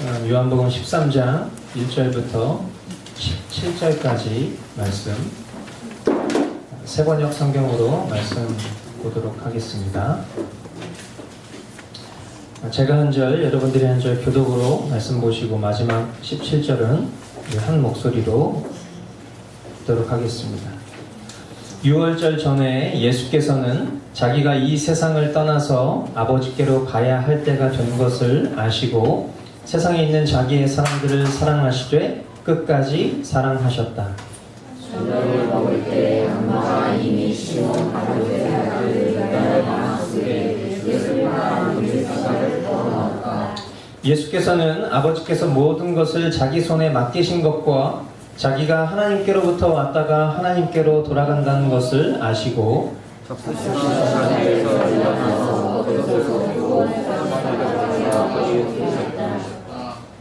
요한복음 13장 1절부터 17절까지 말씀 세번역 성경으로 말씀 보도록 하겠습니다. 제가 한 절, 여러분들이 한 절 교독으로 말씀 보시고 마지막 17절은 한 목소리로 듣도록 하겠습니다. 6월절 전에 예수께서는 자기가 이 세상을 떠나서 아버지께로 가야 할 때가 된 것을 아시고 세상에 있는 자기의 사람들을 사랑하시되 끝까지 사랑하셨다. 저녁을 먹을 때 엄마가 이미 시몬 바로의 아들 유다의 마음속에 예수님과 물주사를 떠나왔다. 예수께서는 아버지께서 모든 것을 자기 손에 맡기신 것과 자기가 하나님께로부터 왔다가 하나님께로 돌아간다는 것을 아시고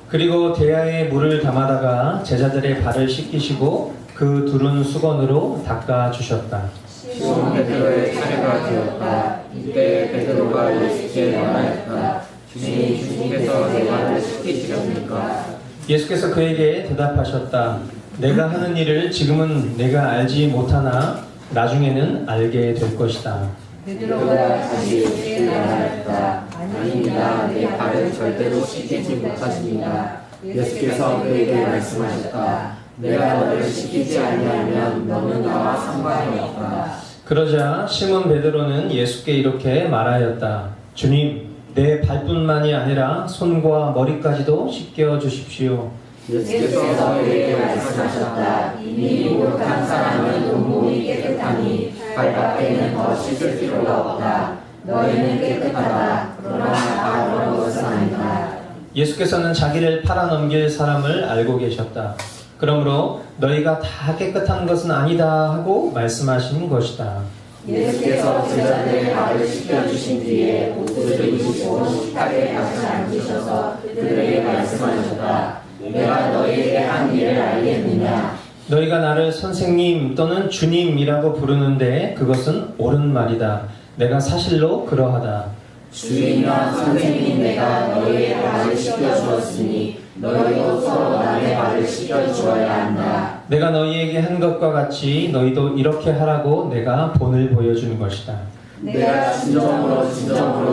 그리고 대야에 물을 담아다가 제자들의 발을 씻기시고 그 두른 수건으로 닦아 주셨다. 시몬 베드로의 차례가 되었다. 이때 베드로가 예수께 말하였다. 주님, 주님께서 내 발을 씻기시렵니까? 예수께서 그에게 대답하셨다. 내가 하는 일을 지금은 내가 알지 못하나 나중에는 알게 될 것이다. 베드로가 다시 예수께 말하였다. 아닙니다. 내 발을 절대로 씻기지 못하십니다. 예수께서 그에게 말씀하셨다. 내가 너를 씻기지 아니하면 너는 나와 상관이 없다. 그러자 시몬 베드로는 예수께 이렇게 말하였다. 주님, 내 발뿐만이 아니라 손과 머리까지도 씻겨 주십시오. 예수께서 그에게 말씀하셨다. 이미 목욕한 사람은 온몸이 깨끗하니 발밖에는 더 씻을 필요가 없다. 너희는 깨끗하다. 그러나 다 그런 것은 아니다. 예수께서는 자기를 팔아넘길 사람을 알고 계셨다. 그러므로 너희가 다 깨끗한 것은 아니다 하고 말씀하신 것이다. 예수께서 제자들의 발을 씻겨주신 뒤에 옷을 입으시고 식탁에 다시 앉으셔서 그들에게 말씀하셨다. 내가 너희에게 한 일을 알겠느냐? 너희가 나를 선생님 또는 주님이라고 부르는데 그것은 옳은 말이다. 내가 사실로 그러하다. 주인이나 선생님, 내가 너희의 발을 씻겨주었으니 너희도 서로 남의 발을 씻겨주어야 한다. 내가 너희에게 한 것과 같이 너희도 이렇게 하라고 내가 본을 보여주는 것이다. 내가 진정으로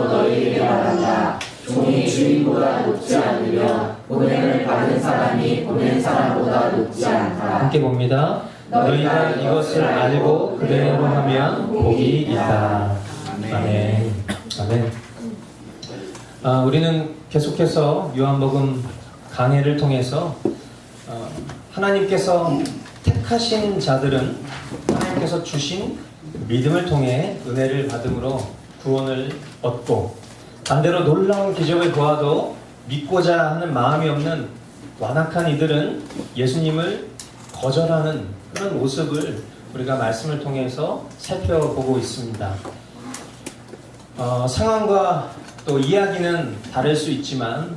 너희에게 말한다. 종이 주인보다 높지 않으며 보냄을 받는 사람이 보낸 사람보다 높지 않다. 함께 봅니다. 너희가 이것을 알고 그대로 하면 복이 있다. 아멘. 아멘. 우리는 계속해서 요한복음 강해를 통해서 하나님께서 택하신 자들은 하나님께서 주신 믿음을 통해 은혜를 받음으로 구원을 얻고 반대로 놀라운 기적을 보아도 믿고자 하는 마음이 없는 완악한 이들은 예수님을 거절하는 그런 모습을 우리가 말씀을 통해서 살펴보고 있습니다. 상황과 또 이야기는 다를 수 있지만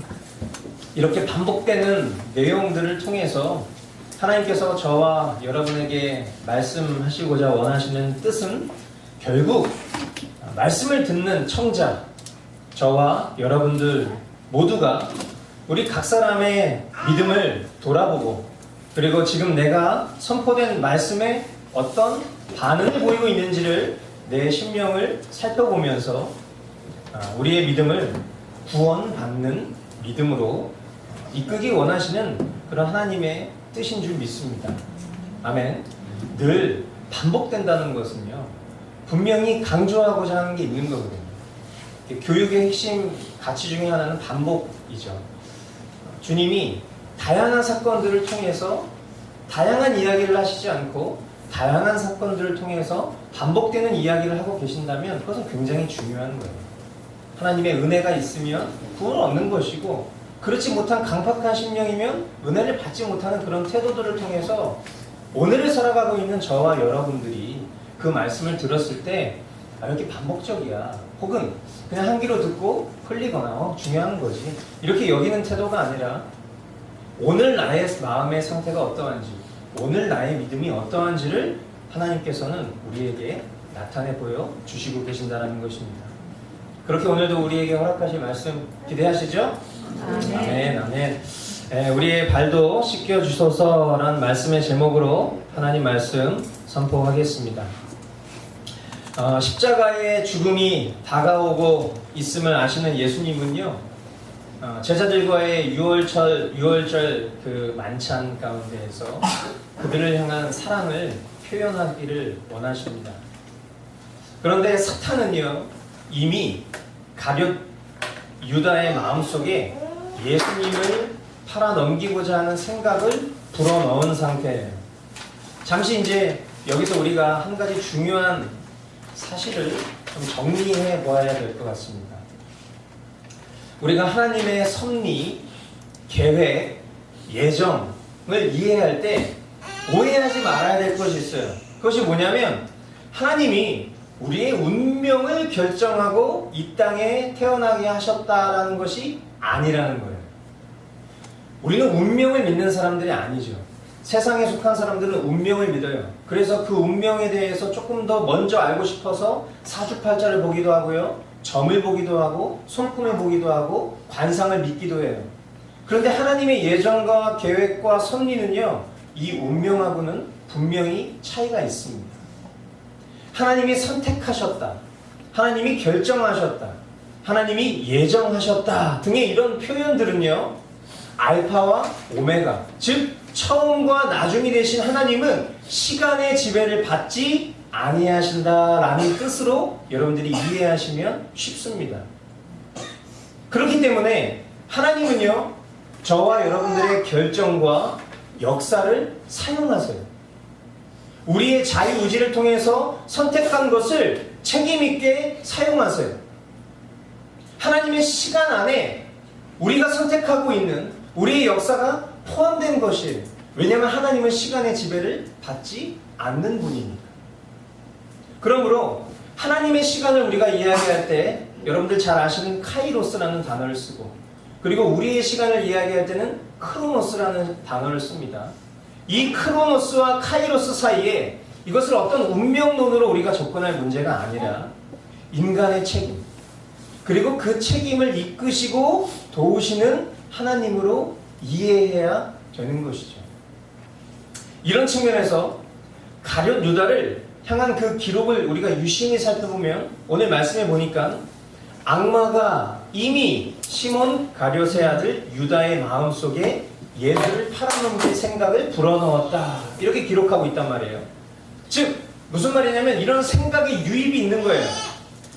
이렇게 반복되는 내용들을 통해서 하나님께서 저와 여러분에게 말씀하시고자 원하시는 뜻은 결국 말씀을 듣는 청자, 저와 여러분들 모두가 우리 각 사람의 믿음을 돌아보고 그리고 지금 내가 선포된 말씀에 어떤 반응을 보이고 있는지를 내 심령을 살펴보면서 우리의 믿음을 구원받는 믿음으로 이끄기 원하시는 그런 하나님의 뜻인 줄 믿습니다. 아멘. 늘 반복된다는 것은요, 분명히 강조하고자 하는 게 있는 거거든요. 교육의 핵심 가치 중에 하나는 반복이죠. 주님이 다양한 사건들을 통해서 다양한 이야기를 하시지 않고 다양한 사건들을 통해서 반복되는 이야기를 하고 계신다면 그것은 굉장히 중요한 거예요. 하나님의 은혜가 있으면 구원을 얻는 것이고 그렇지 못한 강팍한 심령이면 은혜를 받지 못하는 그런 태도들을 통해서 오늘을 살아가고 있는 저와 여러분들이 그 말씀을 들었을 때 이렇게 반복적이야 혹은 그냥 한 귀로 듣고 흘리거나 중요한 거지 이렇게 여기는 태도가 아니라 오늘 나의 마음의 상태가 어떠한지 오늘 나의 믿음이 어떠한지를 하나님께서는 우리에게 나타내 보여 주시고 계신다는 것입니다. 그렇게 오늘도 우리에게 허락하실 말씀 기대하시죠? 아멘, 아멘. 우리의 발도 씻겨주소서라는 말씀의 제목으로 하나님 말씀 선포하겠습니다. 십자가의 죽음이 다가오고 있음을 아시는 예수님은요, 제자들과의 유월절 그 만찬 가운데에서 그들을 향한 사랑을 표현하기를 원하십니다. 그런데 사탄은요, 이미 가룟 유다의 마음속에 예수님을 팔아넘기고자 하는 생각을 불어넣은 상태예요. 잠시 이제 여기서 우리가 한 가지 중요한 사실을 좀 정리해 보아야 될 것 같습니다. 우리가 하나님의 섭리, 계획, 예정을 이해할 때 오해하지 말아야 될 것이 있어요. 그것이 뭐냐면 하나님이 우리의 운명을 결정하고 이 땅에 태어나게 하셨다라는 것이 아니라는 거예요. 우리는 운명을 믿는 사람들이 아니죠. 세상에 속한 사람들은 운명을 믿어요. 그래서 그 운명에 대해서 조금 더 먼저 알고 싶어서 사주팔자를 보기도 하고요, 점을 보기도 하고, 손금을 보기도 하고, 관상을 믿기도 해요. 그런데 하나님의 예정과 계획과 섭리는요, 이 운명하고는 분명히 차이가 있습니다. 하나님이 선택하셨다, 하나님이 결정하셨다, 하나님이 예정하셨다 등의 이런 표현들은요, 알파와 오메가, 즉 처음과 나중이 되신 하나님은 시간의 지배를 받지 아니하신다라는 뜻으로 여러분들이 이해하시면 쉽습니다. 그렇기 때문에 하나님은요, 저와 여러분들의 결정과 역사를 사용하세요. 우리의 자유의지를 통해서 선택한 것을 책임있게 사용하세요. 하나님의 시간 안에 우리가 선택하고 있는 우리의 역사가 포함된 것이에요. 왜냐하면 하나님은 시간의 지배를 받지 않는 분이니까. 그러므로 하나님의 시간을 우리가 이야기할 때 여러분들 잘 아시는 카이로스라는 단어를 쓰고, 그리고 우리의 시간을 이야기할 때는 크로노스라는 단어를 씁니다. 이 크로노스와 카이로스 사이에 이것을 어떤 운명론으로 우리가 접근할 문제가 아니라 인간의 책임, 그리고 그 책임을 이끄시고 도우시는 하나님으로 이해해야 되는 것이죠. 이런 측면에서 가룟 유다를 향한 그 기록을 우리가 유심히 살펴보면 오늘 말씀해 보니까 악마가 이미 시몬 가룟의 아들 유다의 마음속에 예수를 팔아넘길 생각을 불어넣었다, 이렇게 기록하고 있단 말이에요. 즉 무슨 말이냐면 이런 생각의 유입이 있는 거예요.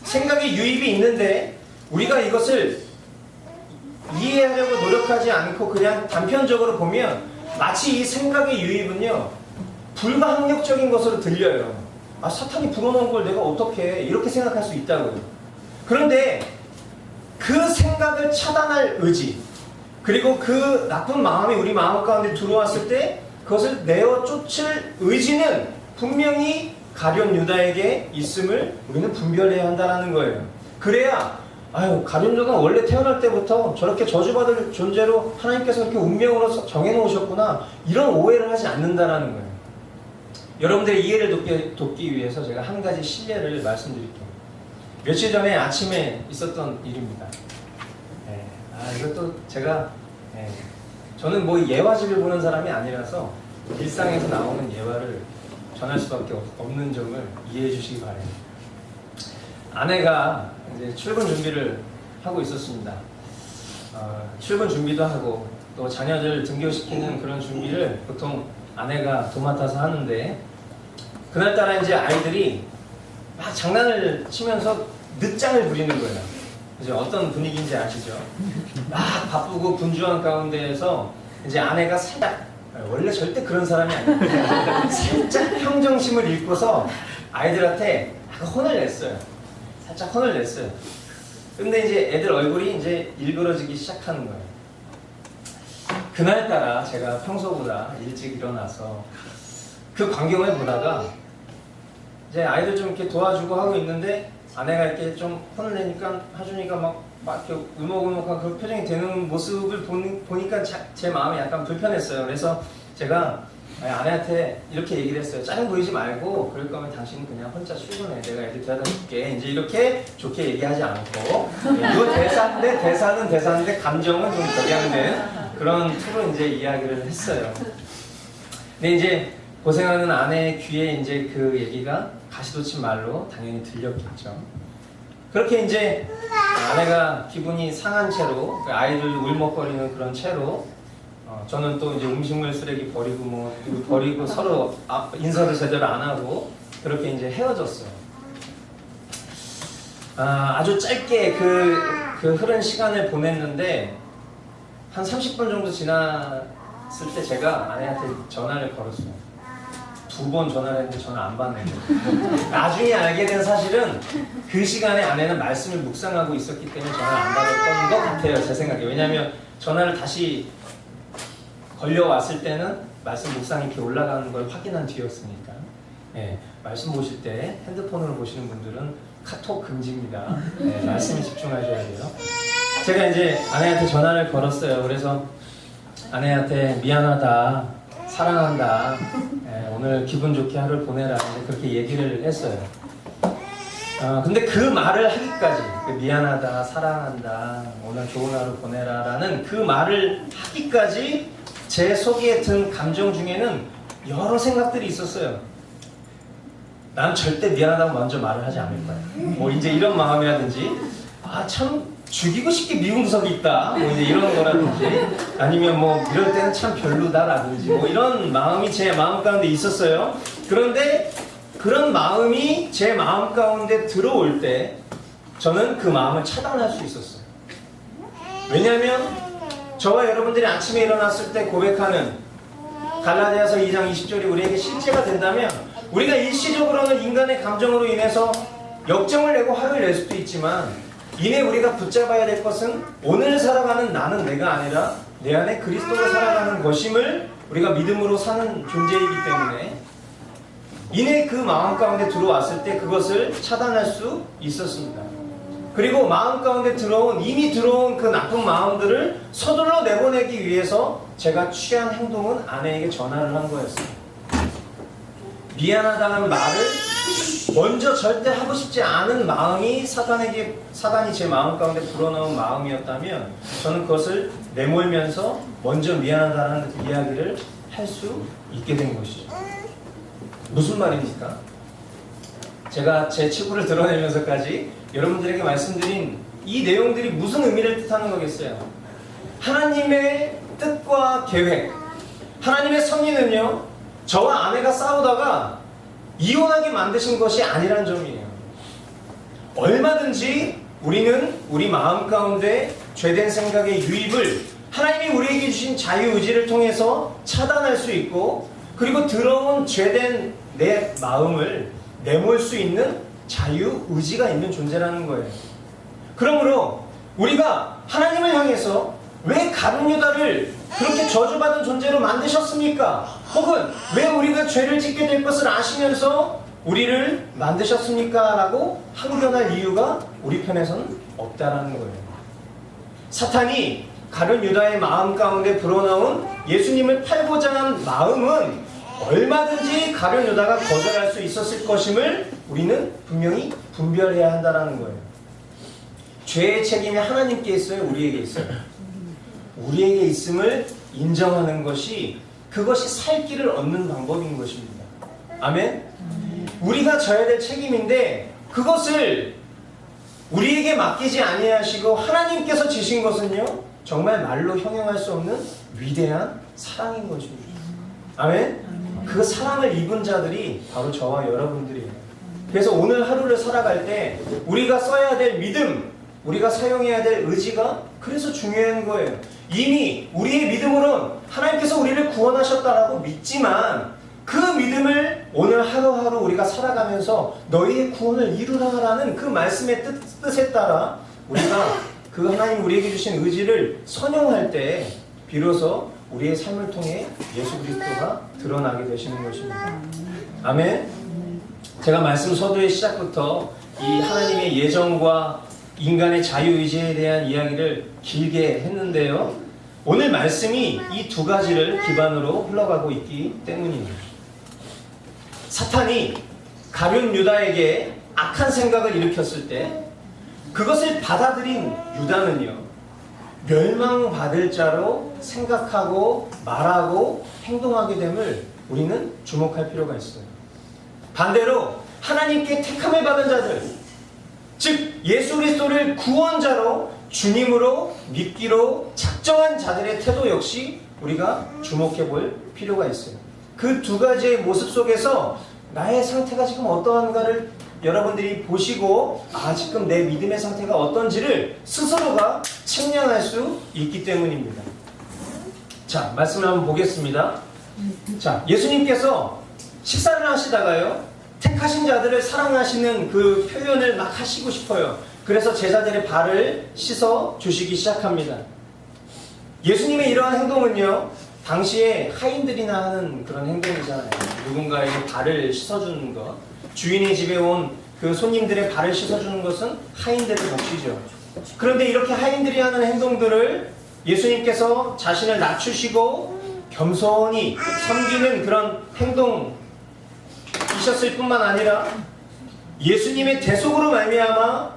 생각의 유입이 있는데 우리가 이것을 이해하려고 노력하지 않고 그냥 단편적으로 보면 마치 이 생각의 유입은요, 불가항력적인 것으로 들려요. 사탄이 불어넣은 걸 내가 어떻게 해, 이렇게 생각할 수 있다고요. 그런데 그 생각을 차단할 의지, 그리고 그 나쁜 마음이 우리 마음 가운데 들어왔을 때 그것을 내어 쫓을 의지는 분명히 가룟 유다에게 있음을 우리는 분별해야 한다는 거예요. 그래야 가룟 유다가 원래 태어날 때부터 저렇게 저주받을 존재로 하나님께서 이렇게 운명으로 정해놓으셨구나, 이런 오해를 하지 않는다는 거예요. 여러분들의 이해를 돕기 위해서 제가 한 가지 실례를 말씀드릴게요. 며칠 전에 아침에 있었던 일입니다. 이것도 제가 저는 뭐 예화집을 보는 사람이 아니라서 일상에서 나오는 예화를 전할 수밖에 없는 점을 이해해 주시기 바랍니다. 아내가 이제 출근 준비를 하고 있었습니다. 출근 준비도 하고 또 자녀들 등교시키는 그런 준비를 보통 아내가 도맡아서 하는데, 그날따라 이제 아이들이 막 장난을 치면서 늦장을 부리는 거예요. 이제 어떤 분위기인지 아시죠? 막 바쁘고 분주한 가운데에서 이제 아내가 살짝, 원래 절대 그런 사람이 아니에요. 살짝 평정심을 잃고서 아이들한테 혼을 냈어요. 살짝 혼을 냈어요. 근데 이제 애들 얼굴이 이제 일그러지기 시작하는 거예요. 그날따라 제가 평소보다 일찍 일어나서 그 광경을 보다가 이제 아이들 좀 이렇게 도와주고 하고 있는데 아내가 이렇게 좀 혼을 내니까 하주니까 막 이렇게 울먹울먹한 그 표정이 되는 모습을 보니까 제 마음이 약간 불편했어요. 그래서 제가 아내한테 이렇게 얘기를 했어요. 짜증 보이지 말고 그럴 거면 당신은 그냥 혼자 출근해. 내가 애들 데려다 줄게. 이제 이렇게 좋게 얘기하지 않고 이거 대사인데 대사는 대사인데 감정은 좀 격양된 그런 투로 이제 이야기를 했어요. 근데 이제 고생하는 아내의 귀에 이제 그 얘기가 가시돋친 말로 당연히 들렸겠죠. 그렇게 이제 아내가 기분이 상한 채로 아이들 울먹거리는 그런 채로 저는 또 이제 음식물 쓰레기 버리고 서로 인사도 제대로 안 하고 그렇게 이제 헤어졌어요. 아주 짧게 그 흐른 시간을 보냈는데 한 30분 정도 지났을 때 제가 아내한테 전화를 걸었어요. 2번 전화를 했는데 전화 안 받는 거예요. 나중에 알게 된 사실은 그 시간에 아내는 말씀을 묵상하고 있었기 때문에 전화를 안 받았던 것 같아요. 제 생각에. 왜냐하면 전화를 다시 걸려왔을 때는 말씀 묵상이 이렇게 올라가는 걸 확인한 뒤였으니까. 예, 말씀 보실 때 핸드폰으로 보시는 분들은 카톡 금지입니다. 예, 말씀에 집중하셔야 돼요. 제가 이제 아내한테 전화를 걸었어요. 그래서 아내한테 미안하다, 사랑한다, 예, 오늘 기분 좋게 하루를 보내라 그렇게 얘기를 했어요. 근데 그 말을 하기까지 미안하다, 사랑한다, 오늘 좋은 하루 보내라 라는 그 말을 하기까지 제 속에 든 감정 중에는 여러 생각들이 있었어요. 난 절대 미안하다고 먼저 말을 하지 않을 거야. 뭐 이제 이런 마음이라든지 참 죽이고 싶게 미운 구석이 있다. 뭐 이제 이런 거라든지 아니면 뭐 이럴 때는 참 별로다라든지 뭐 이런 마음이 제 마음 가운데 있었어요. 그런데 그런 마음이 제 마음 가운데 들어올 때 저는 그 마음을 차단할 수 있었어요. 왜냐하면 저와 여러분들이 아침에 일어났을 때 고백하는 갈라디아서 2장 20절이 우리에게 실제가 된다면 우리가 일시적으로는 인간의 감정으로 인해서 역정을 내고 화를 낼 수도 있지만 이내 우리가 붙잡아야 될 것은 오늘 살아가는 나는 내가 아니라 내 안에 그리스도가 살아가는 것임을 우리가 믿음으로 사는 존재이기 때문에 이내 그 마음 가운데 들어왔을 때 그것을 차단할 수 있었습니다. 그리고 마음 가운데 이미 들어온 그 나쁜 마음들을 서둘러 내보내기 위해서 제가 취한 행동은 아내에게 전화를 한 거였어요. 미안하다는 말을 먼저 절대 하고 싶지 않은 마음이 사단이 제 마음 가운데 불어넣은 마음이었다면 저는 그것을 내몰면서 먼저 미안하다는 그 이야기를 할 수 있게 된 것이죠. 무슨 말입니까? 제가 제 치부를 드러내면서까지 여러분들에게 말씀드린 이 내용들이 무슨 의미를 뜻하는 거겠어요? 하나님의 뜻과 계획, 하나님의 섭리는요, 저와 아내가 싸우다가 이혼하게 만드신 것이 아니란 점이에요. 얼마든지 우리는 우리 마음 가운데 죄된 생각의 유입을 하나님이 우리에게 주신 자유의지를 통해서 차단할 수 있고, 그리고 들어온 죄된 내 마음을 내몰 수 있는 자유의지가 있는 존재라는 거예요. 그러므로 우리가 하나님을 향해서 왜 가룟 유다를 그렇게 저주받은 존재로 만드셨습니까? 혹은 왜 우리가 죄를 짓게 될 것을 아시면서 우리를 만드셨습니까? 라고 항변할 이유가 우리 편에서는 없다라는 거예요. 사탄이 가룟 유다의 마음 가운데 불어넣은 예수님을 팔고자 한 마음은 얼마든지 가룟 유다가 거절할 수 있었을 것임을 우리는 분명히 분별해야 한다는 거예요. 죄의 책임이 하나님께 있어요? 우리에게 있어요? 우리에게 있음을 인정하는 것이 그것이 살 길을 얻는 방법인 것입니다. 아멘? 우리가 져야 될 책임인데 그것을 우리에게 맡기지 아니하시고 하나님께서 지신 것은요, 정말 말로 형용할 수 없는 위대한 사랑인 것입니다. 아멘? 그 사랑을 입은 자들이 바로 저와 여러분들이에요. 그래서 오늘 하루를 살아갈 때 우리가 써야 될 믿음, 우리가 사용해야 될 의지가 그래서 중요한 거예요. 이미 우리의 믿음으로는 하나님께서 우리를 구원하셨다라고 믿지만 그 믿음을 오늘 하루하루 우리가 살아가면서 너희의 구원을 이루라라는 그 말씀의 뜻에 따라 우리가 그 하나님 우리에게 주신 의지를 선용할 때 비로소 우리의 삶을 통해 예수 그리스도가 드러나게 되시는 것입니다. 아멘. 제가 말씀 서두의 시작부터 이 하나님의 예정과 인간의 자유의지에 대한 이야기를 길게 했는데요. 오늘 말씀이 이 두 가지를 기반으로 흘러가고 있기 때문입니다. 사탄이 가룟 유다에게 악한 생각을 일으켰을 때 그것을 받아들인 유다는요, 멸망받을 자로 생각하고 말하고 행동하게 됨을 우리는 주목할 필요가 있어요. 반대로 하나님께 택함을 받은 자들, 즉 예수 그리스도를 구원자로 주님으로 믿기로 작정한 자들의 태도 역시 우리가 주목해 볼 필요가 있어요. 그 두 가지의 모습 속에서 나의 상태가 지금 어떠한가를 여러분들이 보시고 지금 내 믿음의 상태가 어떤지를 스스로가 측량할 수 있기 때문입니다. 자, 말씀을 한번 보겠습니다. 자, 예수님께서 식사를 하시다가요, 택하신 자들을 사랑하시는 그 표현을 막 하시고 싶어요. 그래서 제자들의 발을 씻어 주시기 시작합니다. 예수님의 이러한 행동은요, 당시에 하인들이나 하는 그런 행동이잖아요. 누군가에게 발을 씻어주는 것, 주인의 집에 온 그 손님들의 발을 씻어주는 것은 하인들의 몫이죠. 그런데 이렇게 하인들이 하는 행동들을 예수님께서 자신을 낮추시고 겸손히 섬기는 그런 행동이셨을 뿐만 아니라 예수님의 대속으로 말미암아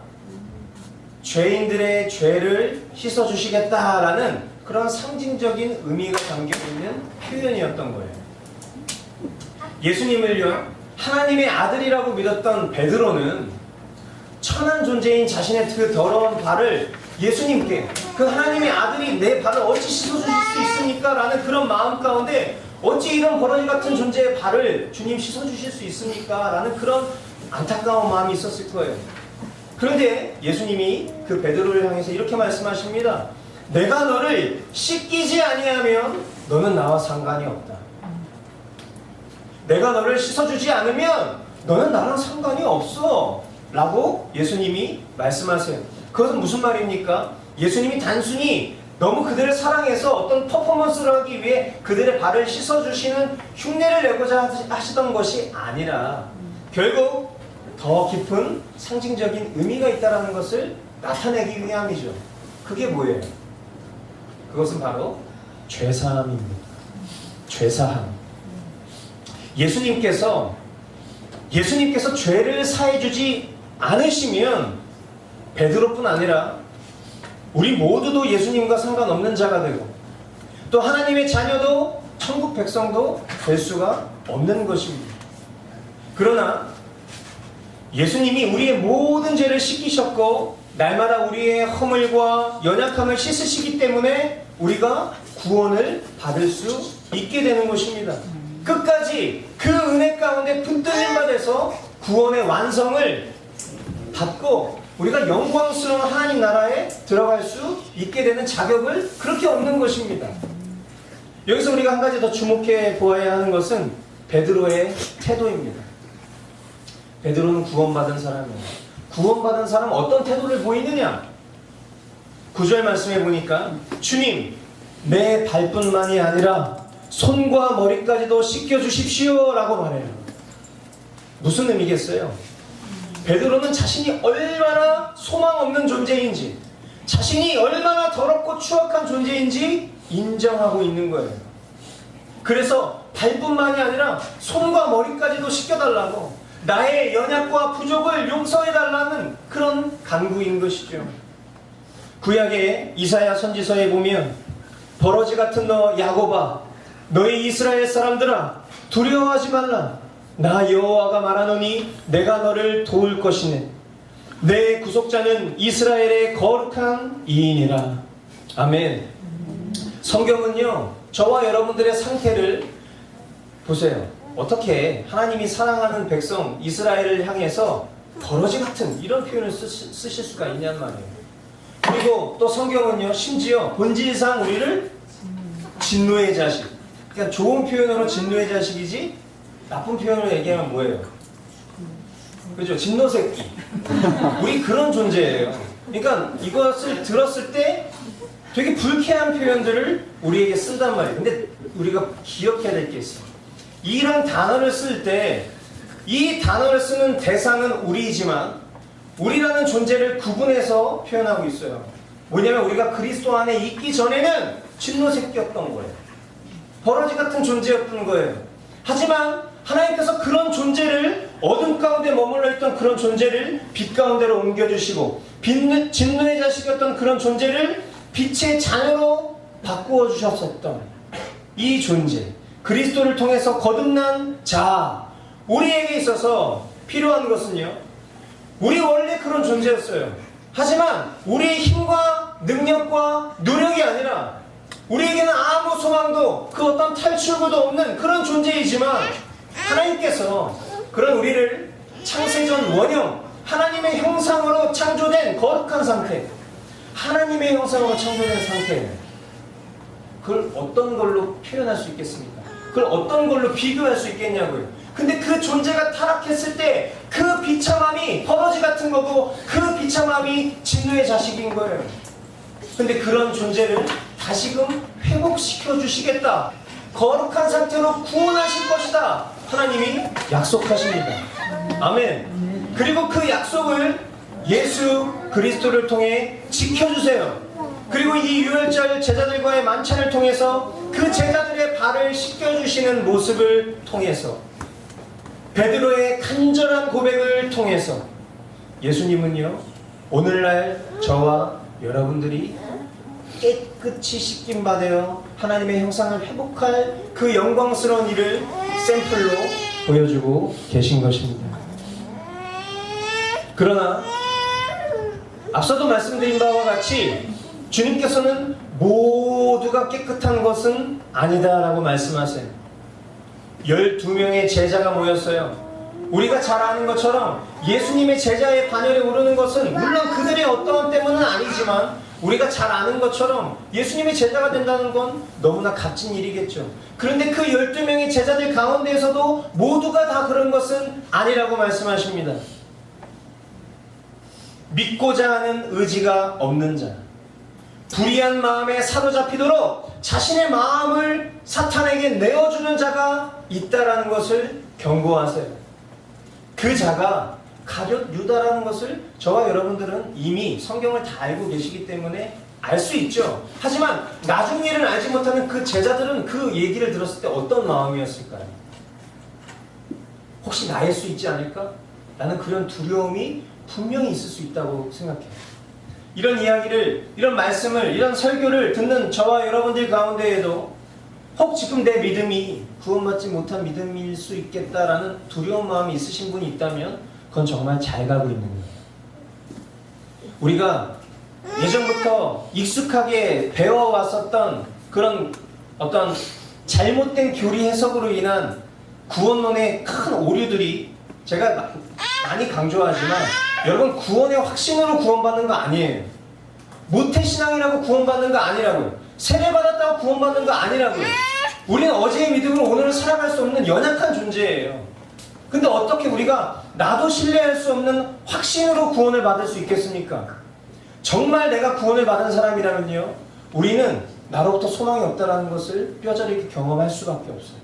죄인들의 죄를 씻어주시겠다라는 그런 상징적인 의미가 담겨있는 표현이었던 거예요. 예수님을요, 하나님의 아들이라고 믿었던 베드로는 천한 존재인 자신의 그 더러운 발을 예수님께, 그 하나님의 아들이 내 발을 어찌 씻어주실 수 있습니까? 라는 그런 마음 가운데 어찌 이런 버러지 같은 존재의 발을 주님 씻어주실 수 있습니까? 라는 그런 안타까운 마음이 있었을 거예요. 그런데 예수님이 그 베드로를 향해서 이렇게 말씀하십니다. 내가 너를 씻기지 아니하면 너는 나와 상관이 없다. 내가 너를 씻어주지 않으면 너는 나랑 상관이 없어 라고 예수님이 말씀하세요. 그것은 무슨 말입니까? 예수님이 단순히 너무 그들을 사랑해서 어떤 퍼포먼스를 하기 위해 그들의 발을 씻어주시는 흉내를 내고자 하시던 것이 아니라 결국 더 깊은 상징적인 의미가 있다는 것을 나타내기 위함이죠. 그게 뭐예요? 그것은 바로 죄사함입니다. 죄사함. 예수님께서 죄를 사해주지 않으시면 베드로뿐 아니라 우리 모두도 예수님과 상관없는 자가 되고 또 하나님의 자녀도 천국 백성도 될 수가 없는 것입니다. 그러나 예수님이 우리의 모든 죄를 씻기셨고 날마다 우리의 허물과 연약함을 씻으시기 때문에 우리가 구원을 받을 수 있게 되는 것입니다. 끝까지 그 은혜 가운데 붙들림 받아서 구원의 완성을 받고 우리가 영광스러운 하나님 나라에 들어갈 수 있게 되는 자격을 그렇게 얻는 것입니다. 여기서 우리가 한 가지 더 주목해 보아야 하는 것은 베드로의 태도입니다. 베드로는 구원받은 사람이에요. 구원받은 사람은 어떤 태도를 보이느냐? 9절 말씀해 보니까 주님, 내 발뿐만이 아니라 손과 머리까지도 씻겨주십시오 라고 말해요. 무슨 의미겠어요? 베드로는 자신이 얼마나 소망 없는 존재인지, 자신이 얼마나 더럽고 추악한 존재인지 인정하고 있는 거예요. 그래서 발뿐만이 아니라 손과 머리까지도 씻겨달라고, 나의 연약과 부족을 용서해달라는 그런 간구인 것이죠. 구약의 이사야 선지서에 보면 버러지 같은 너 야곱아, 너희 이스라엘 사람들아, 두려워하지 말라. 나 여호와가 말하노니 내가 너를 도울 것이네. 내 구속자는 이스라엘의 거룩한 이인이라. 아멘. 성경은요, 저와 여러분들의 상태를 보세요. 어떻게 하나님이 사랑하는 백성 이스라엘을 향해서 버러지 같은 이런 표현을 쓰실 수가 있냔 말이에요. 그리고 또 성경은요, 심지어 본질상 우리를 진노의 자식, 그러니까 좋은 표현으로 진노의 자식이지 나쁜 표현으로 얘기하면 뭐예요? 그죠? 진노 새끼. 우리 그런 존재예요. 그러니까 이것을 들었을 때 되게 불쾌한 표현들을 우리에게 쓴단 말이에요. 근데 우리가 기억해야 될 게 있어요. 이런 단어를 쓸 때 이 단어를 쓰는 대상은 우리이지만 우리라는 존재를 구분해서 표현하고 있어요. 뭐냐면 우리가 그리스도 안에 있기 전에는 진노 새끼였던 거예요. 버러지 같은 존재였던 거예요. 하지만 하나님께서 그런 존재를, 어둠 가운데 머물러 있던 그런 존재를 빛 가운데로 옮겨주시고, 진노의 자식이었던 그런 존재를 빛의 자녀로 바꾸어 주셨었던 이 존재, 그리스도를 통해서 거듭난 자, 우리에게 있어서 필요한 것은요, 우리 원래 그런 존재였어요. 하지만 우리의 힘과 능력과 노력이 아니라, 우리에게는 아무 소망도 그 어떤 탈출구도 없는 그런 존재이지만, 하나님께서 그런 우리를 창세전 원형, 하나님의 형상으로 창조된 거룩한 상태, 하나님의 형상으로 창조된 상태, 그걸 어떤 걸로 표현할 수 있겠습니까? 그걸 어떤 걸로 비교할 수 있겠냐고요. 근데 그 존재가 타락했을 때 그 비참함이 버러지 같은 거고, 그 비참함이 진노의 자식인 거예요. 근데 그런 존재를 다시금 회복시켜 주시겠다, 거룩한 상태로 구원하실 것이다, 하나님이 약속하십니다. 아멘. 그리고 그 약속을 예수 그리스도를 통해 지켜주세요. 그리고 이 유월절 제자들과의 만찬을 통해서 그 제자들의 발을 씻겨주시는 모습을 통해서, 베드로의 간절한 고백을 통해서 예수님은요, 오늘날 저와 여러분들이 깨끗이 씻김 받아 하나님의 형상을 회복할 그 영광스러운 일을 샘플로 보여주고 계신 것입니다. 그러나 앞서도 말씀드린 바와 같이 주님께서는 모두가 깨끗한 것은 아니다라고 말씀하세요. 12명의 제자가 모였어요. 우리가 잘 아는 것처럼 예수님의 제자의 반열에 오르는 것은 물론 그들의 어떠함 때문은 아니지만, 우리가 잘 아는 것처럼 예수님의 제자가 된다는 건 너무나 값진 일이겠죠. 그런데 그 12명의 제자들 가운데에서도 모두가 다 그런 것은 아니라고 말씀하십니다. 믿고자 하는 의지가 없는 자, 불의한 마음에 사로잡히도록 자신의 마음을 사탄에게 내어주는 자가 있다라는 것을 경고하세요. 그 자가 가룟 유다라는 것을 저와 여러분들은 이미 성경을 다 알고 계시기 때문에 알 수 있죠. 하지만 나중 일을 알지 못하는 그 제자들은 그 얘기를 들었을 때 어떤 마음이었을까요? 혹시 나일 수 있지 않을까? 라는 그런 두려움이 분명히 있을 수 있다고 생각해요. 이런 이야기를, 이런 말씀을, 이런 설교를 듣는 저와 여러분들 가운데에도 혹 지금 내 믿음이 구원받지 못한 믿음일 수 있겠다라는 두려운 마음이 있으신 분이 있다면 그건 정말 잘 가고 있는 거예요. 우리가 예전부터 익숙하게 배워왔었던 그런 어떤 잘못된 교리 해석으로 인한 구원론의 큰 오류들이, 제가 많이 강조하지만 여러분, 구원의 확신으로 구원받는 거 아니에요. 모태신앙이라고 구원받는 거 아니라고요. 세례받았다고 구원받는 거 아니라고요. 우리는 어제의 믿음으로 오늘을 살아갈 수 없는 연약한 존재예요. 근데 어떻게 우리가 나도 신뢰할 수 없는 확신으로 구원을 받을 수 있겠습니까? 정말 내가 구원을 받은 사람이라면요, 우리는 나로부터 소망이 없다는 것을 뼈저리게 경험할 수밖에 없어요.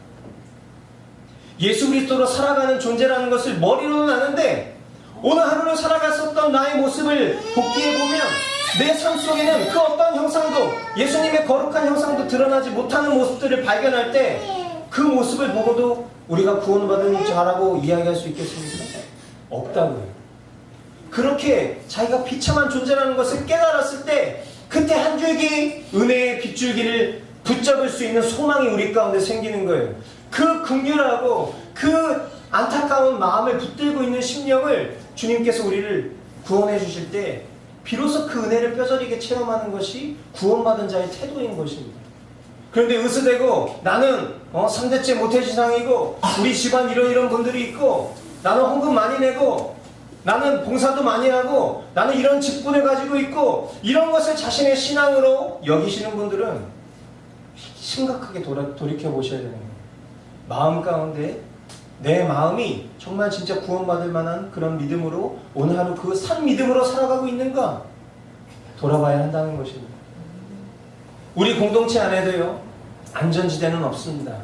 예수 그리스도로 살아가는 존재라는 것을 머리로는 아는데, 오늘 하루를 살아갔었던 나의 모습을 복기해보면 내 삶 속에는 그 어떤 형상도, 예수님의 거룩한 형상도 드러나지 못하는 모습들을 발견할 때 그 모습을 보고도 우리가 구원받은 자라고 이야기할 수 있겠습니까? 없다고요. 그렇게 자기가 비참한 존재라는 것을 깨달았을 때 그때 한 줄기 은혜의 빗줄기를 붙잡을 수 있는 소망이 우리 가운데 생기는 거예요. 그 긍휼하고 그 안타까운 마음을 붙들고 있는 심령을 주님께서 우리를 구원해 주실 때 비로소 그 은혜를 뼈저리게 체험하는 것이 구원받은 자의 태도인 것입니다. 그런데 으스대고 나는 3대째 모태신앙이고 우리 집안 이런 분들이 있고 나는 헌금 많이 내고 나는 봉사도 많이 하고 나는 이런 직분을 가지고 있고 이런 것을 자신의 신앙으로 여기시는 분들은 심각하게 돌이켜 보셔야 되는 거예요. 마음 가운데 내 마음이 정말 진짜 구원받을 만한 그런 믿음으로 오늘 하루 그 산 믿음으로 살아가고 있는가 돌아봐야 한다는 것입니다. 우리 공동체 안에도요, 안전지대는 없습니다.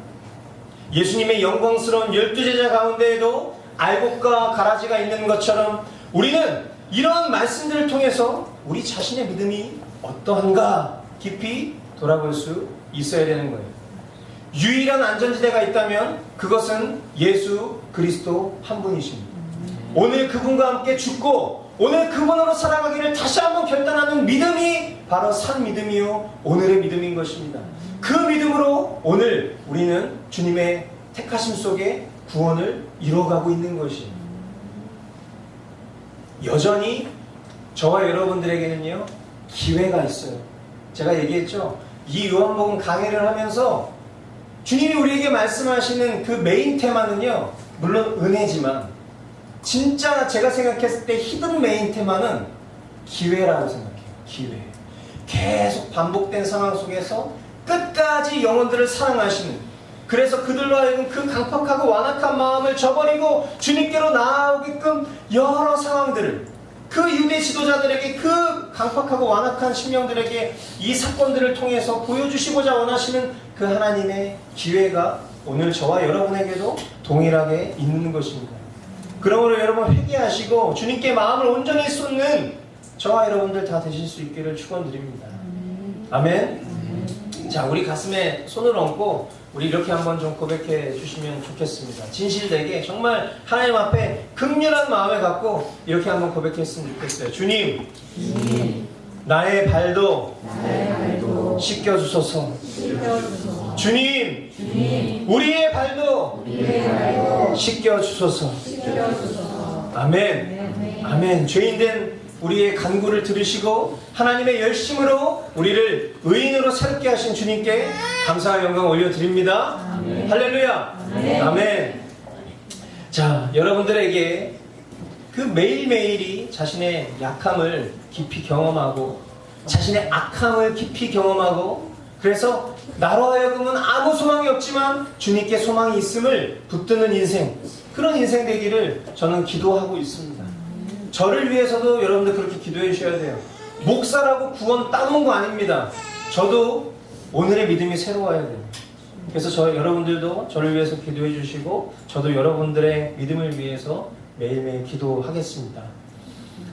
예수님의 영광스러운 12제자 가운데에도 알곡과 가라지가 있는 것처럼 우리는 이런 말씀들을 통해서 우리 자신의 믿음이 어떠한가 깊이 돌아볼 수 있어야 되는 거예요. 유일한 안전지대가 있다면 그것은 예수 그리스도 한 분이십니다. 오늘 그분과 함께 죽고 오늘 그분으로 살아가기를 다시 한번 결단하는 믿음이 바로 산 믿음이요 오늘의 믿음인 것입니다. 그 믿음으로 오늘 우리는 주님의 택하심 속에 구원을 이뤄가고 있는 것이에요. 여전히 저와 여러분들에게는요 기회가 있어요. 제가 얘기했죠. 이 요한복음 강해를 하면서 주님이 우리에게 말씀하시는 그 메인 테마는요 물론 은혜지만 진짜 제가 생각했을 때 히든 메인 테마는 기회라고 생각해요. 기회. 계속 반복된 상황 속에서 끝까지 영혼들을 사랑하시는, 그래서 그들로 하여금 그 강팍하고 완악한 마음을 저버리고 주님께로 나아오게끔 여러 상황들을, 그 유대 지도자들에게, 그 강팍하고 완악한 심령들에게 이 사건들을 통해서 보여주시고자 원하시는 그 하나님의 기회가 오늘 저와 여러분에게도 동일하게 있는 것입니다. 그러므로 여러분 회개하시고 주님께 마음을 온전히 쏟는 저와 여러분들 다 되실 수 있기를 축원드립니다. 아멘. 자, 우리 가슴에 손을 얹고 우리 이렇게 한번 좀 고백해 주시면 좋겠습니다. 진실되게 정말 하나님 앞에 긍휼한 마음을 갖고 이렇게 한번 고백했으면 좋겠어요. 주님, 나의 발도 씻겨주소서. 주님, 우리의 발도 씻겨주소서. 아멘. 아멘. 죄인된 우리의 간구를 들으시고 하나님의 열심으로 우리를 의인으로 새롭게 하신 주님께 감사와 영광 올려드립니다. 아멘. 할렐루야. 아멘. 아멘. 자, 여러분들에게 그 매일매일이 자신의 약함을 깊이 경험하고 자신의 악함을 깊이 경험하고, 그래서 나로 하여금은 아무 소망이 없지만 주님께 소망이 있음을 붙드는 인생, 그런 인생 되기를 저는 기도하고 있습니다. 저를 위해서도 여러분들 그렇게 기도해 주셔야 돼요. 목사라고 구원 따놓은 거 아닙니다. 저도 오늘의 믿음이 새로워야 돼요. 그래서 여러분들도 저를 위해서 기도해 주시고 저도 여러분들의 믿음을 위해서 매일매일 기도하겠습니다.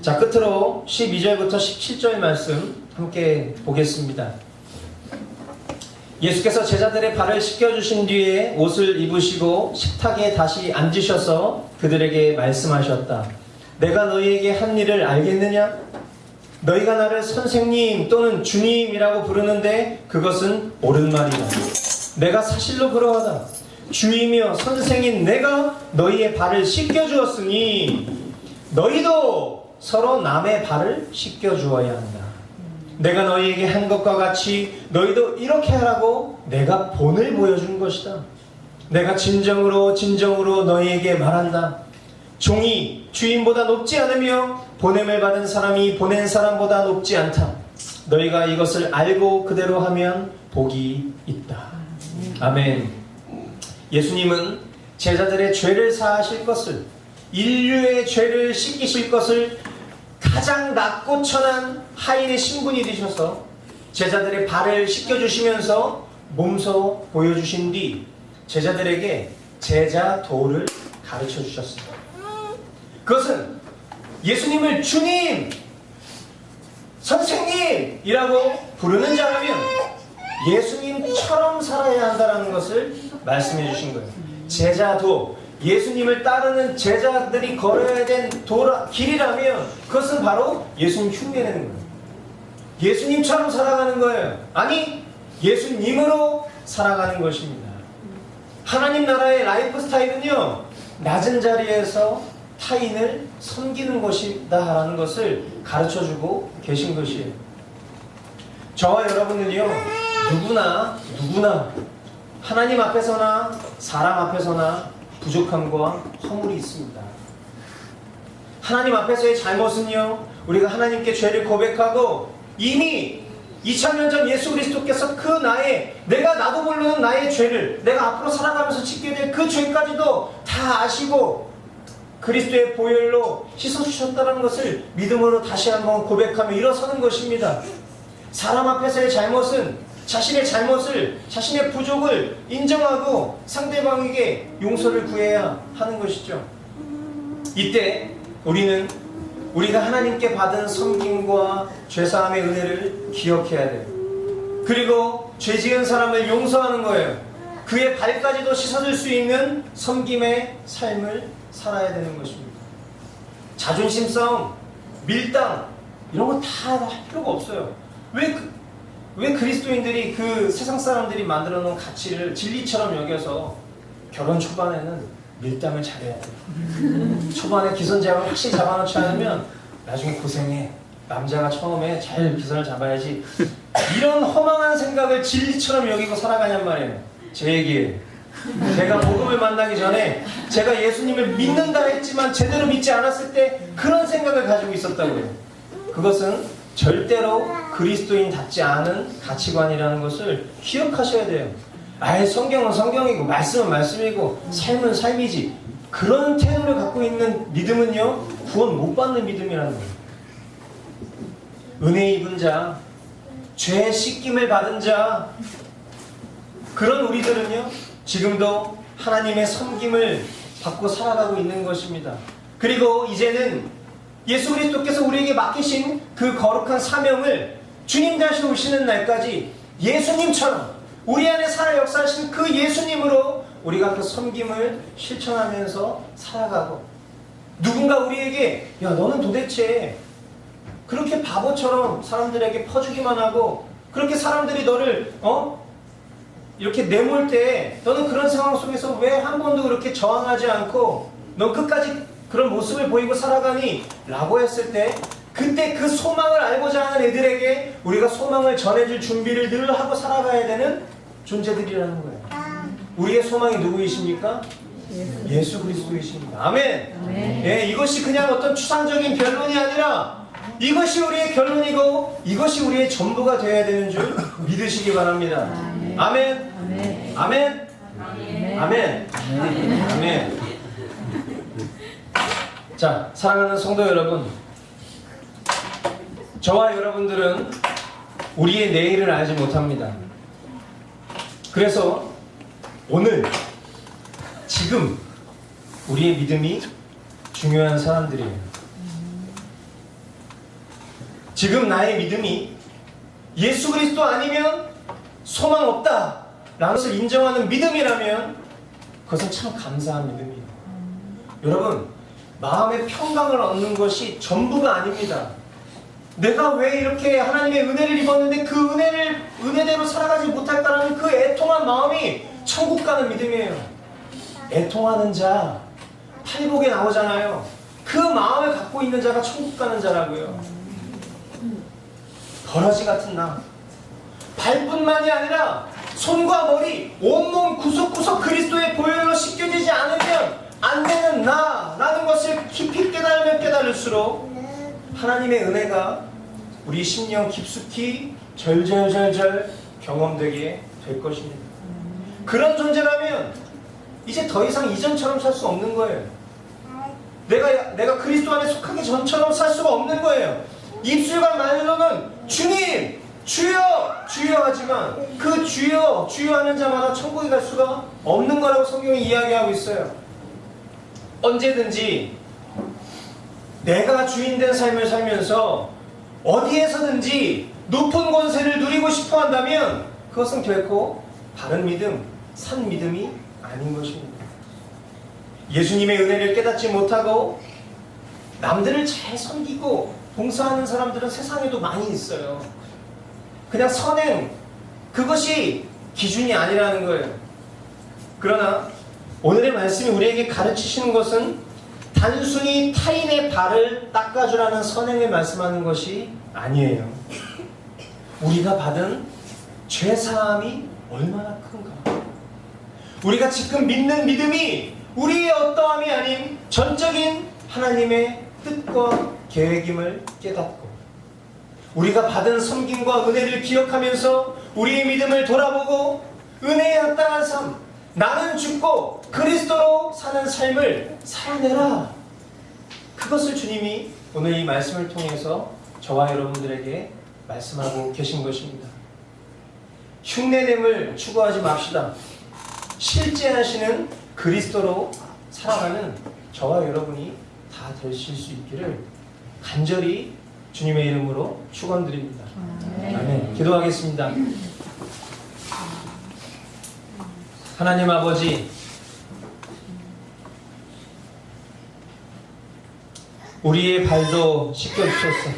자, 끝으로 12절부터 17절 말씀 함께 보겠습니다. 예수께서 제자들의 발을 씻겨주신 뒤에 옷을 입으시고 식탁에 다시 앉으셔서 그들에게 말씀하셨다. 내가 너희에게 한 일을 알겠느냐? 너희가 나를 선생님 또는 주님이라고 부르는데 그것은 옳은 말이다. 내가 사실로 그러하다. 주이며 선생인 내가 너희의 발을 씻겨주었으니 너희도 서로 남의 발을 씻겨주어야 한다. 내가 너희에게 한 것과 같이 너희도 이렇게 하라고 내가 본을 보여준 것이다. 내가 진정으로 너희에게 말한다. 종이 주인보다 높지 않으며 보냄을 받은 사람이 보낸 사람보다 높지 않다. 너희가 이것을 알고 그대로 하면 복이 있다. 아멘. 예수님은 제자들의 죄를 사하실 것을, 인류의 죄를 씻기실 것을 가장 낮고 천한 하인의 신분이 되셔서 제자들의 발을 씻겨주시면서 몸소 보여주신 뒤 제자들에게 제자 도를 가르쳐 주셨습니다. 그것은 예수님을 주님, 선생님이라고 부르는 자라면 예수님처럼 살아야 한다는 것을 말씀해 주신 거예요. 제자도, 예수님을 따르는 제자들이 걸어야 된 길이라면 그것은 바로 예수님 흉내내는 거예요. 예수님처럼 살아가는 거예요. 아니, 예수님으로 살아가는 것입니다. 하나님 나라의 라이프 스타일은요, 낮은 자리에서 타인을 섬기는 것이다 라는 것을 가르쳐주고 계신 것이에요. 저와 여러분은요, 누구나 하나님 앞에서나 사람 앞에서나 부족함과 허물이 있습니다. 하나님 앞에서의 잘못은요, 우리가 하나님께 죄를 고백하고 이미 2000년 전 예수 그리스도께서 내가 나도 모르는 나의 죄를 내가 앞으로 살아가면서 짓게 될 그 죄까지도 다 아시고 그리스도의 보혈로 씻어주셨다는 것을 믿음으로 다시 한번 고백하며 일어서는 것입니다. 사람 앞에서의 잘못은 자신의 잘못을, 자신의 부족을 인정하고 상대방에게 용서를 구해야 하는 것이죠. 이때 우리는 우리가 하나님께 받은 섬김과 죄사함의 은혜를 기억해야 돼요. 그리고 죄 지은 사람을 용서하는 거예요. 그의 발까지도 씻어줄 수 있는 섬김의 삶을 살아야 되는 것입니다. 자존심 싸움, 밀당 이런 거 다 할 필요가 없어요. 왜 그리스도인들이 그 세상 사람들이 만들어 놓은 가치를 진리처럼 여겨서 결혼 초반에는 밀당을 잘해야 돼요. 초반에 기선제압을 확실히 잡아놓지 않으면 나중에 고생해. 남자가 처음에 잘 기선을 잡아야지. 이런 허망한 생각을 진리처럼 여기고 살아가냔 말이에요. 제 얘기예요. 제가 복음을 만나기 전에 제가 예수님을 믿는다 했지만 제대로 믿지 않았을 때 그런 생각을 가지고 있었다고요. 그것은 절대로 그리스도인답지 않은 가치관이라는 것을 기억하셔야 돼요. 아예 성경은 성경이고 말씀은 말씀이고 삶은 삶이지. 그런 태도를 갖고 있는 믿음은요, 구원 못 받는 믿음이라는 거예요. 은혜 입은 자, 죄 씻김을 받은 자, 그런 우리들은요 지금도 하나님의 섬김을 받고 살아가고 있는 것입니다. 그리고 이제는 예수 그리스도께서 우리에게 맡기신 그 거룩한 사명을 주님 다시 오시는 날까지 예수님처럼 우리 안에 살아 역사하신 그 예수님으로 우리가 그 섬김을 실천하면서 살아가고, 누군가 우리에게 야 너는 도대체 그렇게 바보처럼 사람들에게 퍼주기만 하고 그렇게 사람들이 너를 이렇게 내몰 때 너는 그런 상황 속에서 왜 한 번도 그렇게 저항하지 않고 너 끝까지 그런 모습을 보이고 살아가니? 라고 했을 때 그때 그 소망을 알고자 하는 애들에게 우리가 소망을 전해줄 준비를 늘 하고 살아가야 되는 존재들이라는 거예요. 우리의 소망이 누구이십니까? 예수 그리스도이십니다. 아멘. 아멘. 예, 이것이 그냥 어떤 추상적인 결론이 아니라 이것이 우리의 결론이고 이것이 우리의 전부가 되어야 되는 줄 믿으시기 바랍니다. 아멘. 아멘. 아멘. 아멘. 아멘. 아멘. 자, 사랑하는 성도 여러분, 저와 여러분들은 우리의 내일을 알지 못합니다. 그래서 오늘, 지금 우리의 믿음이 중요한 사람들이에요. 지금 나의 믿음이 예수 그리스도 아니면 소망 없다 라는 것을 인정하는 믿음이라면 그것은 참 감사한 믿음이에요. 여러분, 마음의 평강을 얻는 것이 전부가 아닙니다. 내가 왜 이렇게 하나님의 은혜를 입었는데 그 은혜대로 살아가지 못할까라는 그 애통한 마음이 천국 가는 믿음이에요. 애통하는 자, 팔복에 나오잖아요. 그 마음을 갖고 있는 자가 천국 가는 자라고요. 버러지 같은 나, 발뿐만이 아니라 손과 머리, 온몸 구석구석 그리스도의 보혈로 씻겨지지 않으면 안 되는 나라는 것을 깊이 깨달으면 깨달을수록 하나님의 은혜가 우리 심령 깊숙이 절절절절 경험되게 될 것입니다. 그런 존재라면 이제 더 이상 이전처럼 살 수 없는 거예요. 내가 그리스도 안에 속하기 전처럼 살 수가 없는 거예요. 입술과 말로는 주님, 주여, 주여 하지만 그 주여, 주여 하는 자마다 천국에 갈 수가 없는 거라고 성경이 이야기하고 있어요. 언제든지 내가 주인된 삶을 살면서 어디에서든지 높은 권세를 누리고 싶어 한다면 그것은 결코 바른 믿음, 산 믿음이 아닌 것입니다. 예수님의 은혜를 깨닫지 못하고 남들을 잘 섬기고 봉사하는 사람들은 세상에도 많이 있어요. 그냥 선행, 그것이 기준이 아니라는 거예요. 그러나 오늘의 말씀이 우리에게 가르치시는 것은 단순히 타인의 발을 닦아주라는 선행을 말씀하는 것이 아니에요. 우리가 받은 죄사함이 얼마나 큰가. 우리가 지금 믿는 믿음이 우리의 어떠함이 아닌 전적인 하나님의 뜻과 계획임을 깨닫고 우리가 받은 섬김과 은혜를 기억하면서 우리의 믿음을 돌아보고 은혜에 합당한 삶, 나는 죽고 그리스도로 사는 삶을 살아내라. 그것을 주님이 오늘 이 말씀을 통해서 저와 여러분들에게 말씀하고 계신 것입니다. 흉내냄을 추구하지 맙시다. 실제하시는 그리스도로 살아가는 저와 여러분이 다 되실 수 있기를 간절히 주님의 이름으로 축원드립니다. 아멘. 기도하겠습니다. 하나님 아버지, 우리의 발도 씻겨주셨어.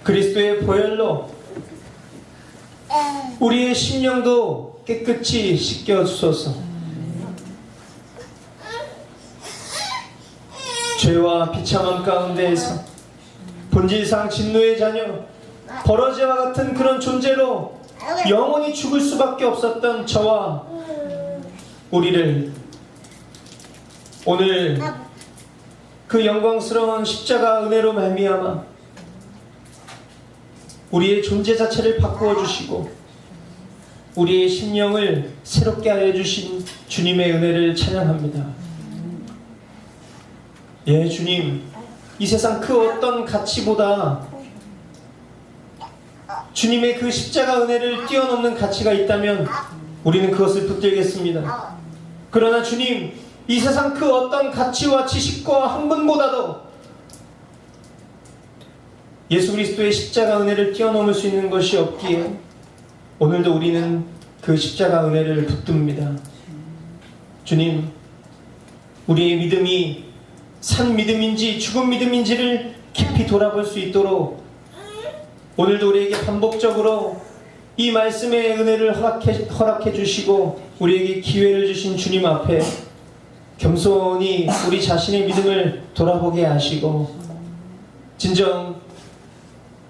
그리스도의 보혈로 우리의 심령도 깨끗이 씻겨주소서. 죄와 비참함 가운데에서 본질상 진노의 자녀, 버러지와 같은 그런 존재로 영원히 죽을 수밖에 없었던 저와 우리를 오늘 그 영광스러운 십자가 은혜로 말미암아 우리의 존재 자체를 바꾸어 주시고 우리의 심령을 새롭게 하여 주신 주님의 은혜를 찬양합니다. 예, 주님, 이 세상 그 어떤 가치보다 주님의 그 십자가 은혜를 뛰어넘는 가치가 있다면 우리는 그것을 붙들겠습니다. 그러나 주님, 이 세상 그 어떤 가치와 지식과 학문보다도 예수 그리스도의 십자가 은혜를 뛰어넘을 수 있는 것이 없기에 오늘도 우리는 그 십자가 은혜를 붙듭니다. 주님, 우리의 믿음이 산 믿음인지 죽은 믿음인지를 깊이 돌아볼 수 있도록 오늘도 우리에게 반복적으로 이 말씀의 은혜를 허락해 주시고 우리에게 기회를 주신 주님 앞에 겸손히 우리 자신의 믿음을 돌아보게 하시고 진정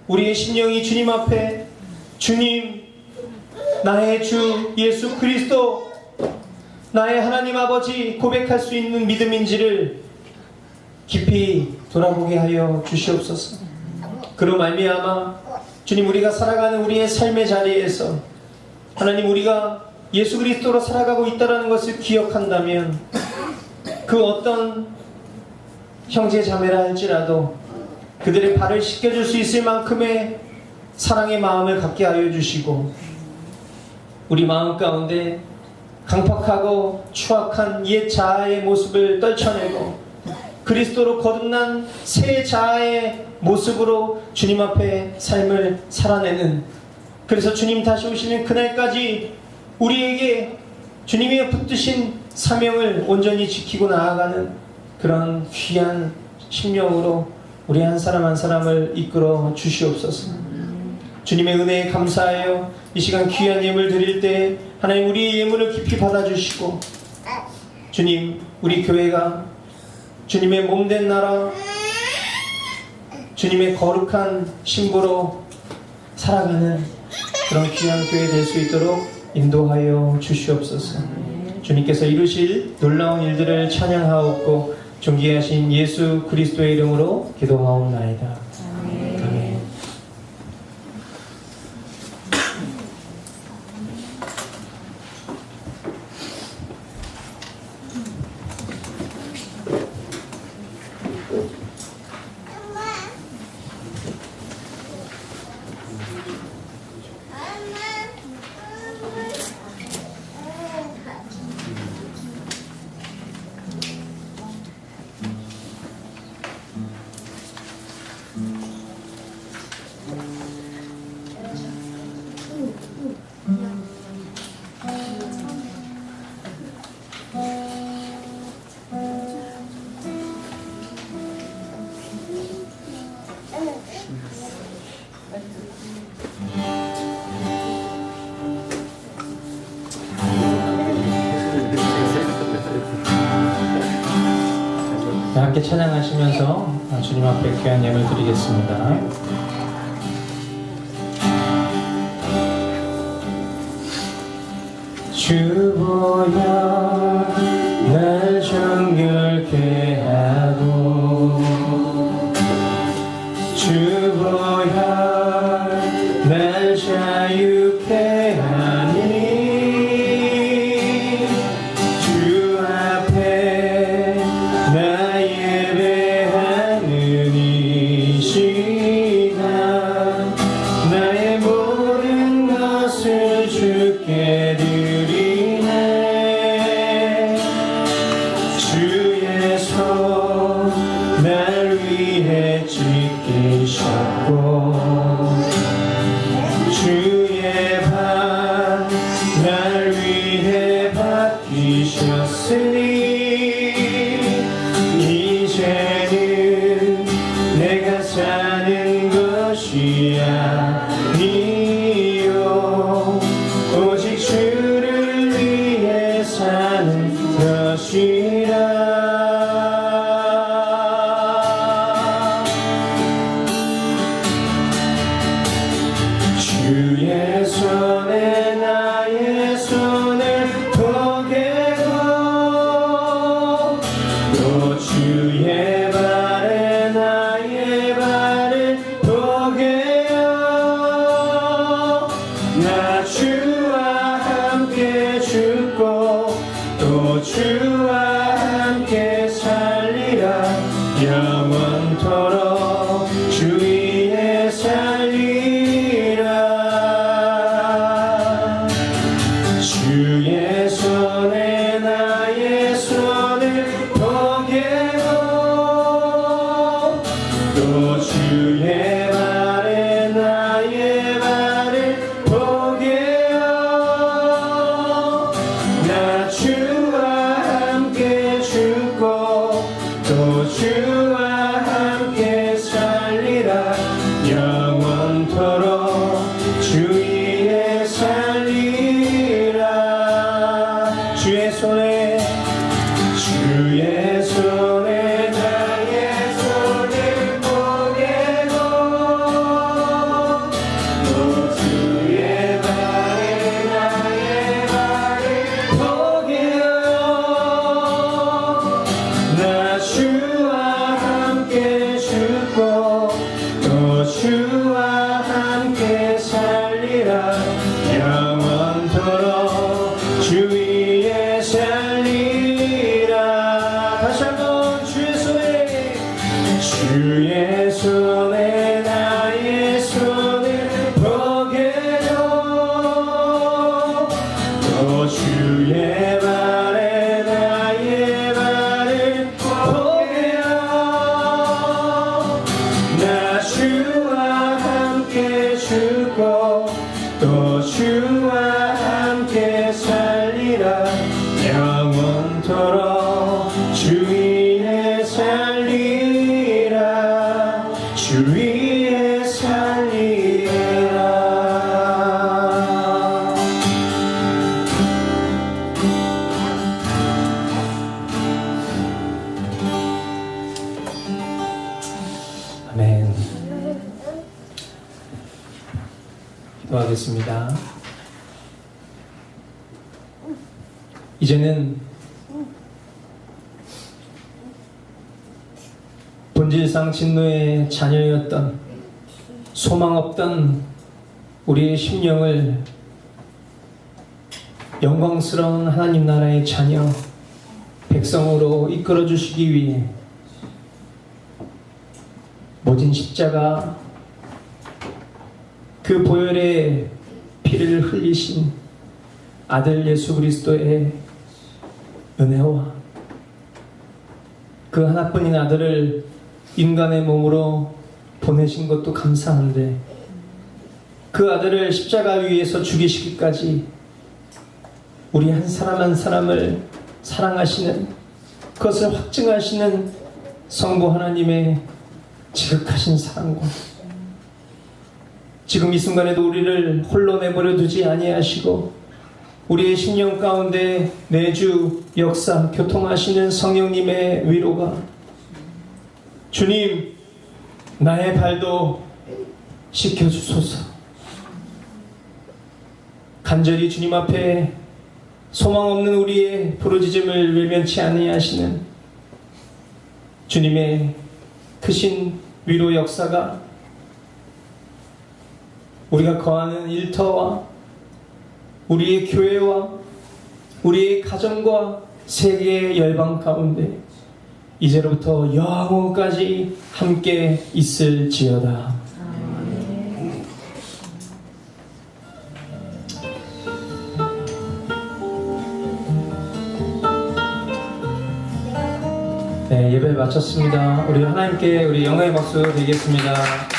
우리의 심령이 주님 앞에 주님, 나의 주 예수 그리스도, 나의 하나님 아버지 고백할 수 있는 믿음인지를 깊이 돌아보게 하여 주시옵소서. 그로 말미암아 주님, 우리가 살아가는 우리의 삶의 자리에서 하나님, 우리가 예수 그리스도로 살아가고 있다는 것을 기억한다면 그 어떤 형제 자매라 할지라도 그들의 발을 씻겨줄 수 있을 만큼의 사랑의 마음을 갖게 하여 주시고 우리 마음 가운데 강팍하고 추악한 옛 자아의 모습을 떨쳐내고 그리스도로 거듭난 새 자아의 모습으로 주님 앞에 삶을 살아내는, 그래서 주님 다시 오시는 그날까지 우리에게 주님이 붙드신 사명을 온전히 지키고 나아가는 그런 귀한 심령으로 우리 한 사람 한 사람을 이끌어 주시옵소서. 주님의 은혜에 감사하여 이 시간 귀한 예물 드릴 때 하나님, 우리의 예물을 깊이 받아주시고 주님, 우리 교회가 주님의 몸된 나라, 주님의 거룩한 신부로 살아가는 그런 귀한 교회 될 수 있도록 인도하여 주시옵소서. 주님께서 이루실 놀라운 일들을 찬양하옵고 존귀하신 예수 그리스도의 이름으로 기도하옵나이다. 아멘. 함께 찬양하시면서 주님 앞에 귀한 예물 드리겠습니다. 주보여 날 정결케 하고 주보여 날 자유케 하니 주 앞에 나 예배하는 이 시간 나의 모든 것을 주께 드리네. 주의 손 나 주와 함께 죽고 또 주와 함께 살리라. 영원토록 주 위에 살리라. 주의 손에 나의 손을 포개고 또 주의 발에 나의 발을 포개어 나 주와 함께 죽고 또 주와 함께 살리라. 영원토록 주 위에 살리라. 주의 손에 나의 손을 포개고 또 주의 발에 나의 발을 포개어 나 주와 함께 죽고 또 주와 함께 살리라. 영원토록 주 위에 살리라. 다시 한번 주의 손에 나의 손을 포개고 또 주의 발에 나의 발을 포개어 나 주와 함께 죽고 또 주와 함께 살리라. 영원토록 주 위에 살리라. 주 위에 살리라. 아멘. 기도하겠습니다. 이제는 본질상 진노의 자녀였던 소망 없던 우리의 심령을 영광스러운 하나님 나라의 자녀 백성으로 이끌어 주시기 위해 모진 십자가 그 보혈의 피를 흘리신 아들 예수 그리스도의 은혜와 그 하나뿐인 아들을 인간의 몸으로 보내신 것도 감사한데 그 아들을 십자가 위에서 죽이시기까지 우리 한 사람 한 사람을 사랑하시는 그것을 확증하시는 성부 하나님의 지극하신 사랑과 지금 이 순간에도 우리를 홀로 내버려 두지 아니하시고 우리의 심령 가운데 매주 역사 교통하시는 성령님의 위로가 주님 나의 발도 씻겨주소서. 간절히 주님 앞에 소망 없는 우리의 부르짖음을 외면치 아니하시는 주님의 크신 위로 역사가 우리가 거하는 일터와 우리의 교회와 우리의 가정과 세계의 열방 가운데 이제로부터 영원까지 함께 있을지어다. 네, 예배 마쳤습니다. 우리 하나님께 우리 영광의 박수 드리겠습니다.